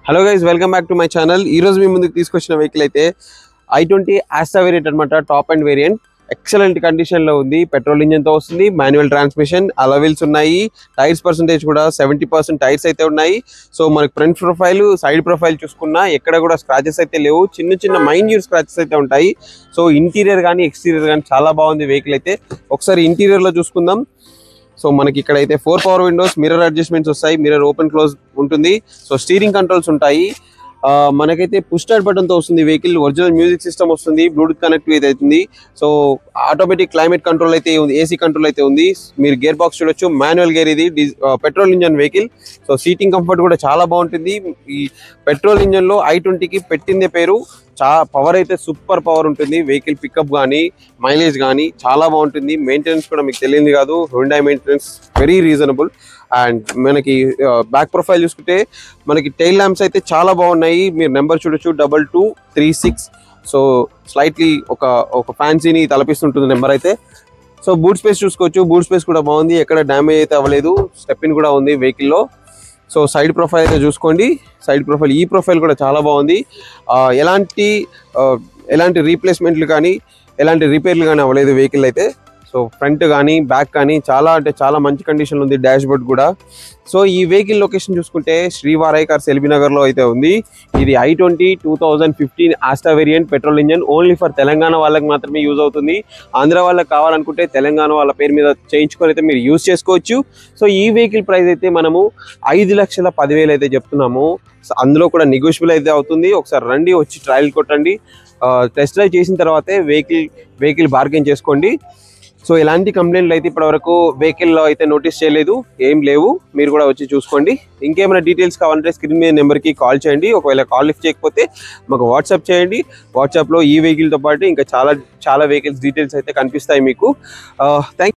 Hello guys, welcome back to my channel. ఈ రోజు మీ ముందుకు తీసుకొచ్చిన వెహికల్ అయితే i20 ఆస్టా వేరియంట్ అనమాట. Top and variant excellent condition లో ఉంది. పెట్రోల్ ఇంజిన్ తో వస్తుంది, మాన్యువల్ ట్రాన్స్మిషన్, అలవిల్స్ ఉన్నాయి. టైర్స్ పర్సెంటేజ్ కూడా 70% టైర్స్ అయితే ఉన్నాయి. సో మనకి ఫ్రంట్ ప్రొఫైల్, సైడ్ ప్రొఫైల్ చూసుకున్నా ఎక్కడ కూడా స్క్రాచెస్ అయితే లేవు. చిన్న చిన్న మైన్యూర్ స్క్రాచెస్ అయితే ఉంటాయి. సో ఇంటీరియర్ కానీ ఎక్స్టీరియర్ కానీ చాలా బాగుంది వెహికల్ అయితే. ఒకసారి ఇంటీరియర్ లో చూసుకుందాం. సో మనకి ఇక్కడ అయితే 4 పవర్ విండోస్, మిర్రర్ అడ్జస్ట్మెంట్స్ వస్తాయి, మిర్రర్ ఓపెన్ క్లోజ్ ఉంటుంది. సో స్టీరింగ్ కంట్రోల్స్ ఉంటాయి. మనకైతే పుష్ స్టార్ట్ బటన్ తో వస్తుంది వెహికల్. ఒరిజినల్ మ్యూజిక్ సిస్టమ్ వస్తుంది, బ్లూటూత్ కనెక్టివిటీ అవుతుంది. సో ఆటోమేటిక్ క్లైమేట్ కంట్రోల్ అయితే ఉంది, ఏసీ కంట్రోల్ అయితే ఉంది. మీరు గేర్ బాక్స్ చూడొచ్చు, మాన్యువల్ గేర్. ఇది petrol engine vehicle. So seating comfort కూడా చాలా బాగుంటుంది. ఈ పెట్రోల్ ఇంజన్ లో i20కి పెట్టిందే పేరు. పవర్ అయితే సూపర్ పవర్ ఉంటుంది. వెహికల్ పికప్ కానీ మైలేజ్ కానీ చాలా బాగుంటుంది. మెయింటెనెన్స్ కూడా మీకు తెలియదు కాదు, Hyundai maintenance very reasonable. And మనకి బ్యాక్ ప్రొఫైల్ చూసుకుంటే మనకి టైల్ ల్యాంప్స్ అయితే చాలా బాగున్నాయి. మీరు నెంబర్ చూడొచ్చు, 2236. సో స్లైట్లీ ఒక ఫ్యాన్సీని తలపిస్తుంటుంది నెంబర్ అయితే. సో బూట్ స్పేస్ చూసుకోవచ్చు, బూట్ స్పేస్ కూడా బాగుంది, ఎక్కడ డ్యామేజ్ అయితే అవ్వలేదు. స్టెప్పిన్ కూడా ఉంది వెహికల్లో. సో సైడ్ ప్రొఫైల్ అయితే చూసుకోండి. సైడ్ ప్రొఫైల్, ఈ ప్రొఫైల్ కూడా చాలా బాగుంది. ఎలాంటి రీప్లేస్మెంట్లు కానీ ఎలాంటి రిపేర్లు కానీ అవ్వలేదు వెహికల్ అయితే. సో ఫ్రంట్ కానీ బ్యాక్ కానీ చాలా మంచి కండిషన్ ఉంది. డాష్ బోర్డ్ కూడా. సో ఈ వెహికల్ లొకేషన్ చూసుకుంటే శ్రీవారయ్య కార్స్ ఎల్బీ నగర్ లో అయితే ఉంది. ఇది i20 2015 Asta variant petrol engine. Only for Telangana వాళ్ళకి మాత్రమే యూజ్ అవుతుంది. ఆంధ్ర వాళ్ళకి కావాలనుకుంటే తెలంగాణ వాళ్ళ పేరు మీద చేయించుకొని అయితే మీరు యూజ్ చేసుకోవచ్చు. సో ఈ వెహికల్ ప్రైస్ అయితే మనము 5,10,000 అయితే చెప్తున్నాము. అందులో కూడా నెగోషియబుల్ అయితే అవుతుంది. ఒకసారి రండి, వచ్చి ట్రయల్ కొట్టండి. టెస్ట్ డ్రైవ్ చేసిన తర్వాతే వెహికల్ బార్గెన్ చేసుకోండి. సో ఎలాంటి కంప్లైంట్లు అయితే ఇప్పటివరకు వెహికల్లో అయితే నోటీస్ చేయలేదు, ఏం లేవు. మీరు కూడా వచ్చి చూసుకోండి. ఇంకేమైనా డీటెయిల్స్ కావాలంటే స్క్రీన్ మీద నెంబర్కి కాల్ చేయండి. ఒకవేళ కాల్ లిఫ్ట్ చేయకపోతే మాకు వాట్సాప్ చేయండి. వాట్సాప్లో ఈ వెహికల్తో పాటు ఇంకా చాలా వెహికల్స్ డీటెయిల్స్ అయితే కనిపిస్తాయి మీకు. థ్యాంక్